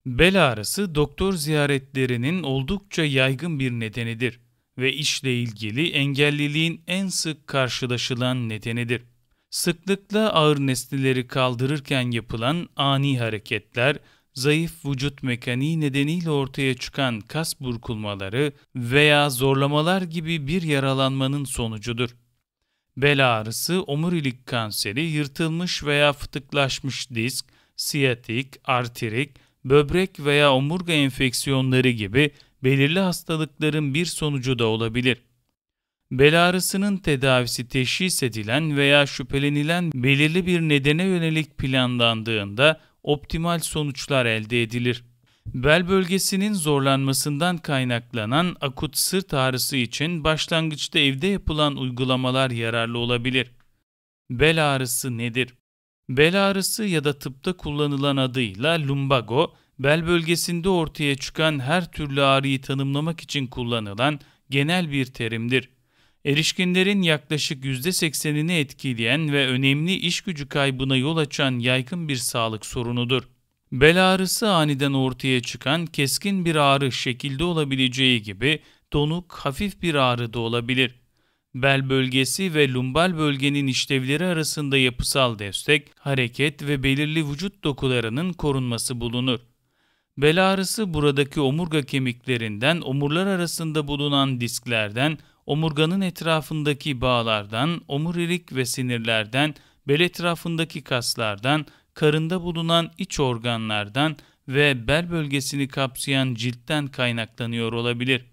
Bel ağrısı doktor ziyaretlerinin oldukça yaygın bir nedenidir ve işle ilgili engelliliğin en sık karşılaşılan nedenidir. Sıklıkla ağır nesneleri kaldırırken yapılan ani hareketler, zayıf vücut mekaniği nedeniyle ortaya çıkan kas burkulmaları veya zorlamalar gibi bir yaralanmanın sonucudur. Bel ağrısı, omurilik kanseri, yırtılmış veya fıtıklaşmış disk, siyatik, arterik, böbrek veya omurga enfeksiyonları gibi belirli hastalıkların bir sonucu da olabilir. Bel ağrısının tedavisi teşhis edilen veya şüphelenilen belirli bir nedene yönelik planlandığında optimal sonuçlar elde edilir. Bel bölgesinin zorlanmasından kaynaklanan akut sırt ağrısı için başlangıçta evde yapılan uygulamalar yararlı olabilir. Bel ağrısı nedir? Bel ağrısı ya da tıpta kullanılan adıyla lumbago, bel bölgesinde ortaya çıkan her türlü ağrıyı tanımlamak için kullanılan genel bir terimdir. Erişkinlerin yaklaşık %80'ini etkileyen ve önemli iş gücü kaybına yol açan yaygın bir sağlık sorunudur. Bel ağrısı aniden ortaya çıkan keskin bir ağrı şekilde olabileceği gibi donuk, hafif bir ağrı da olabilir. Bel bölgesi ve lumbal bölgenin işlevleri arasında yapısal destek, hareket ve belirli vücut dokularının korunması bulunur. Bel ağrısı buradaki omurga kemiklerinden, omurlar arasında bulunan disklerden, omurganın etrafındaki bağlardan, omurilik ve sinirlerden, bel etrafındaki kaslardan, karında bulunan iç organlardan ve bel bölgesini kapsayan ciltten kaynaklanıyor olabilir.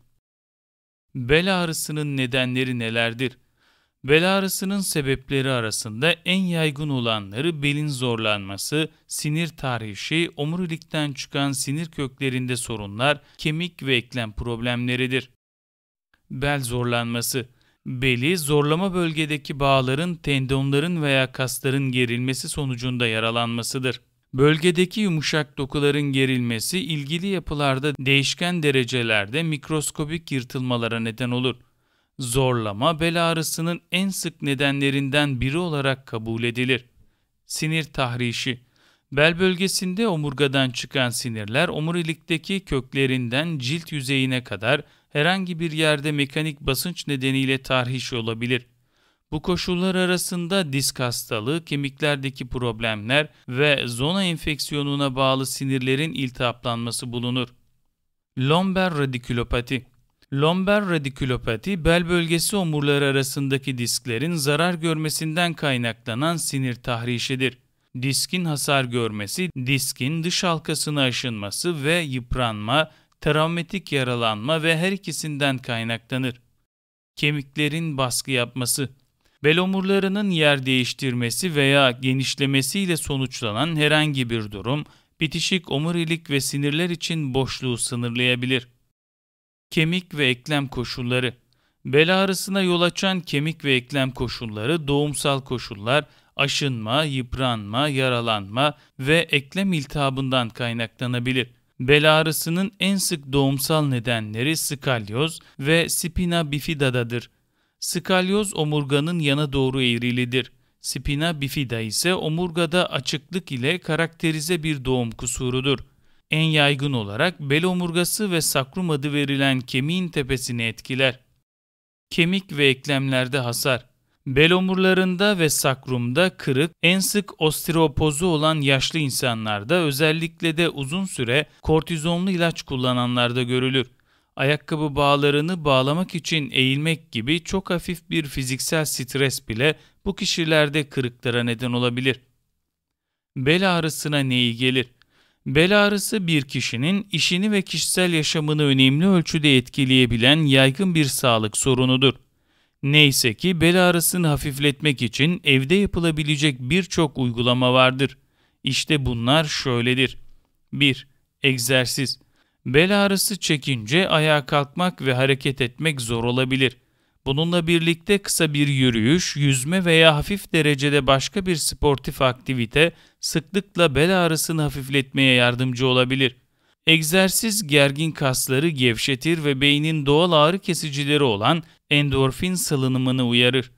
Bel ağrısının nedenleri nelerdir? Bel ağrısının sebepleri arasında en yaygın olanları belin zorlanması, sinir tahrişi, omurilikten çıkan sinir köklerinde sorunlar, kemik ve eklem problemleridir. Bel zorlanması, beli zorlama bölgedeki bağların, tendonların veya kasların gerilmesi sonucunda yaralanmasıdır. Bölgedeki yumuşak dokuların gerilmesi ilgili yapılarda değişken derecelerde mikroskobik yırtılmalara neden olur. Zorlama bel ağrısının en sık nedenlerinden biri olarak kabul edilir. Sinir tahrişi, bel bölgesinde omurgadan çıkan sinirler omurilikteki köklerinden cilt yüzeyine kadar herhangi bir yerde mekanik basınç nedeniyle tahriş olabilir. Bu koşullar arasında disk hastalığı, kemiklerdeki problemler ve zona enfeksiyonuna bağlı sinirlerin iltihaplanması bulunur. Lomber radikülopati. Lomber radikülopati, bel bölgesi omurları arasındaki disklerin zarar görmesinden kaynaklanan sinir tahrişidir. Diskin hasar görmesi, diskin dış halkasına aşınması ve yıpranma, travmatik yaralanma ve her ikisinden kaynaklanır. Kemiklerin baskı yapması, bel omurlarının yer değiştirmesi veya genişlemesiyle sonuçlanan herhangi bir durum, bitişik omurilik ve sinirler için boşluğu sınırlayabilir. Kemik ve eklem koşulları, bel ağrısına yol açan kemik ve eklem koşulları, doğumsal koşullar, aşınma, yıpranma, yaralanma ve eklem iltihabından kaynaklanabilir. Bel ağrısının en sık doğumsal nedenleri skalyoz ve spina bifida'dadır. Skalyoz omurganın yana doğru eğrilidir. Spina bifida ise omurgada açıklık ile karakterize bir doğum kusurudur. En yaygın olarak bel omurgası ve sakrum adı verilen kemiğin tepesini etkiler. Kemik ve eklemlerde hasar. Bel omurlarında ve sakrumda kırık, en sık osteoporozu olan yaşlı insanlarda, özellikle de uzun süre kortizonlu ilaç kullananlarda görülür. Ayakkabı bağlarını bağlamak için eğilmek gibi çok hafif bir fiziksel stres bile bu kişilerde kırıklara neden olabilir. Bel ağrısına ne iyi gelir? Bel ağrısı bir kişinin işini ve kişisel yaşamını önemli ölçüde etkileyebilen yaygın bir sağlık sorunudur. Neyse ki bel ağrısını hafifletmek için evde yapılabilecek birçok uygulama vardır. İşte bunlar şöyledir. 1. Egzersiz. Bel ağrısı çekince ayağa kalkmak ve hareket etmek zor olabilir. Bununla birlikte kısa bir yürüyüş, yüzme veya hafif derecede başka bir sportif aktivite sıklıkla bel ağrısını hafifletmeye yardımcı olabilir. Egzersiz gergin kasları gevşetir ve beynin doğal ağrı kesicileri olan endorfin salınımını uyarır.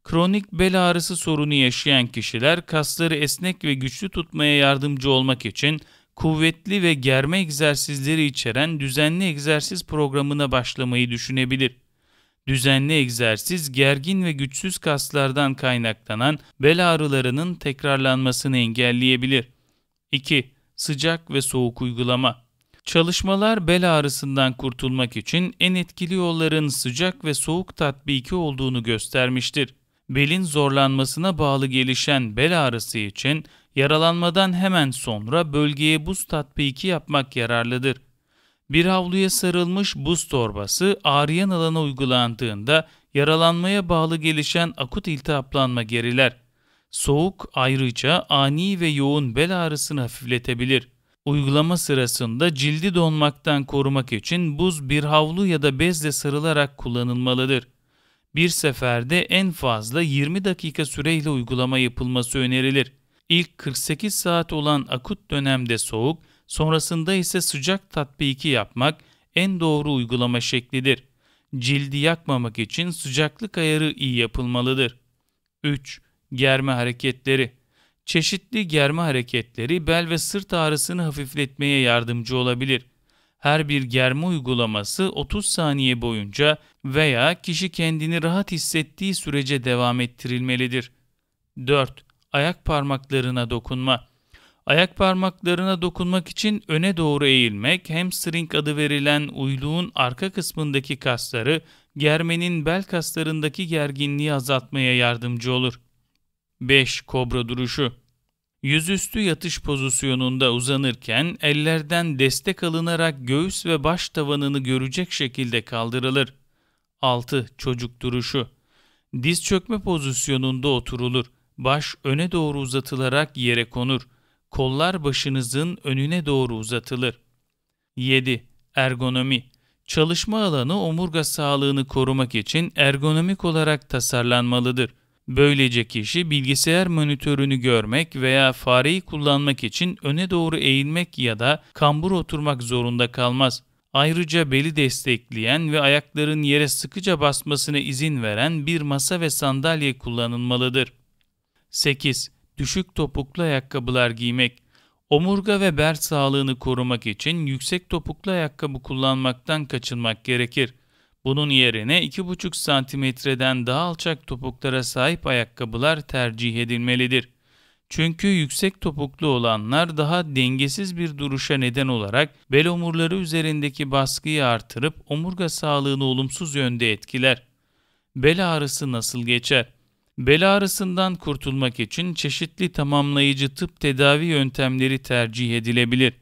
Kronik bel ağrısı sorunu yaşayan kişiler kasları esnek ve güçlü tutmaya yardımcı olmak için kuvvetli ve germe egzersizleri içeren düzenli egzersiz programına başlamayı düşünebilir. Düzenli egzersiz, gergin ve güçsüz kaslardan kaynaklanan bel ağrılarının tekrarlanmasını engelleyebilir. 2. Sıcak ve soğuk uygulama. Çalışmalar bel ağrısından kurtulmak için en etkili yolların sıcak ve soğuk tatbiki olduğunu göstermiştir. Belin zorlanmasına bağlı gelişen bel ağrısı için yaralanmadan hemen sonra bölgeye buz tatbiki yapmak yararlıdır. Bir havluya sarılmış buz torbası ağrıyan alana uygulandığında yaralanmaya bağlı gelişen akut iltihaplanma geriler. Soğuk ayrıca ani ve yoğun bel ağrısını hafifletebilir. Uygulama sırasında cildi donmaktan korumak için buz bir havlu ya da bezle sarılarak kullanılmalıdır. Bir seferde en fazla 20 dakika süreyle uygulama yapılması önerilir. İlk 48 saat olan akut dönemde soğuk, sonrasında ise sıcak tatbiki yapmak en doğru uygulama şeklidir. Cildi yakmamak için sıcaklık ayarı iyi yapılmalıdır. 3. Germe hareketleri. Çeşitli germe hareketleri bel ve sırt ağrısını hafifletmeye yardımcı olabilir. Her bir germe uygulaması 30 saniye boyunca veya kişi kendini rahat hissettiği sürece devam ettirilmelidir. 4. Ayak parmaklarına dokunma. Ayak parmaklarına dokunmak için öne doğru eğilmek, hamstring adı verilen uyluğun arka kısmındaki kasları, germenin bel kaslarındaki gerginliği azaltmaya yardımcı olur. 5. Kobra duruşu. Yüzüstü yatış pozisyonunda uzanırken ellerden destek alınarak göğüs ve baş tavanını görecek şekilde kaldırılır. 6. Çocuk duruşu. Diz çökme pozisyonunda oturulur. Baş öne doğru uzatılarak yere konur. Kollar başınızın önüne doğru uzatılır. 7. Ergonomi. Çalışma alanı omurga sağlığını korumak için ergonomik olarak tasarlanmalıdır. Böylece kişi bilgisayar monitörünü görmek veya fareyi kullanmak için öne doğru eğilmek ya da kambur oturmak zorunda kalmaz. Ayrıca beli destekleyen ve ayakların yere sıkıca basmasına izin veren bir masa ve sandalye kullanılmalıdır. 8. Düşük topuklu ayakkabılar giymek. Omurga ve bel sağlığını korumak için yüksek topuklu ayakkabı kullanmaktan kaçınmak gerekir. Bunun yerine 2,5 santimetreden daha alçak topuklara sahip ayakkabılar tercih edilmelidir. Çünkü yüksek topuklu olanlar daha dengesiz bir duruşa neden olarak bel omurları üzerindeki baskıyı artırıp omurga sağlığını olumsuz yönde etkiler. Bel ağrısı nasıl geçer? Bel ağrısından kurtulmak için çeşitli tamamlayıcı tıp tedavi yöntemleri tercih edilebilir.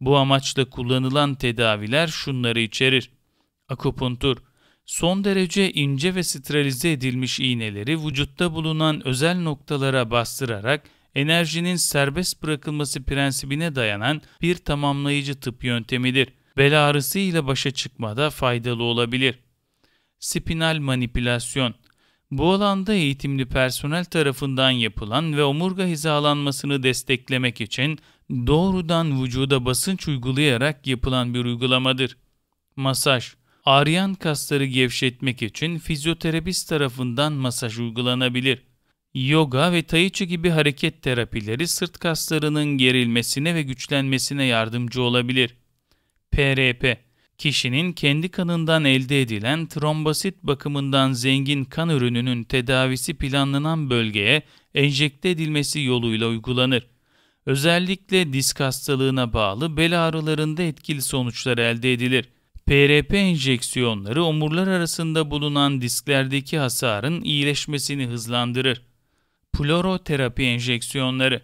Bu amaçla kullanılan tedaviler şunları içerir. Akupunktur. Son derece ince ve sterilize edilmiş iğneleri vücutta bulunan özel noktalara bastırarak enerjinin serbest bırakılması prensibine dayanan bir tamamlayıcı tıp yöntemidir. Bel ağrısı ile başa çıkmada faydalı olabilir. Spinal manipülasyon. Bu alanda eğitimli personel tarafından yapılan ve omurga hizalanmasını desteklemek için doğrudan vücuda basınç uygulayarak yapılan bir uygulamadır. Masaj. Ağrıyan kasları gevşetmek için fizyoterapist tarafından masaj uygulanabilir. Yoga ve tai chi gibi hareket terapileri sırt kaslarının gerilmesine ve güçlenmesine yardımcı olabilir. PRP. Kişinin kendi kanından elde edilen trombosit bakımından zengin kan ürününün tedavisi planlanan bölgeye enjekte edilmesi yoluyla uygulanır. Özellikle disk hastalığına bağlı bel ağrılarında etkili sonuçlar elde edilir. PRP enjeksiyonları omurlar arasında bulunan disklerdeki hasarın iyileşmesini hızlandırır. Ploroterapi enjeksiyonları.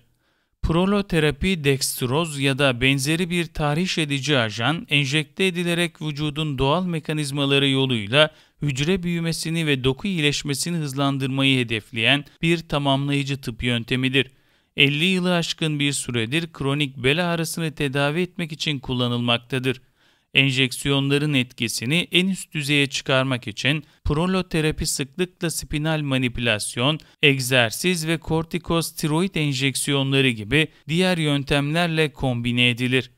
Proloterapi dekstroz ya da benzeri bir tahriş edici ajan enjekte edilerek vücudun doğal mekanizmaları yoluyla hücre büyümesini ve doku iyileşmesini hızlandırmayı hedefleyen bir tamamlayıcı tıp yöntemidir. 50 yılı aşkın bir süredir kronik bel ağrısını tedavi etmek için kullanılmaktadır. Enjeksiyonların etkisini en üst düzeye çıkarmak için proloterapi sıklıkla spinal manipülasyon, egzersiz ve kortikosteroid enjeksiyonları gibi diğer yöntemlerle kombine edilir.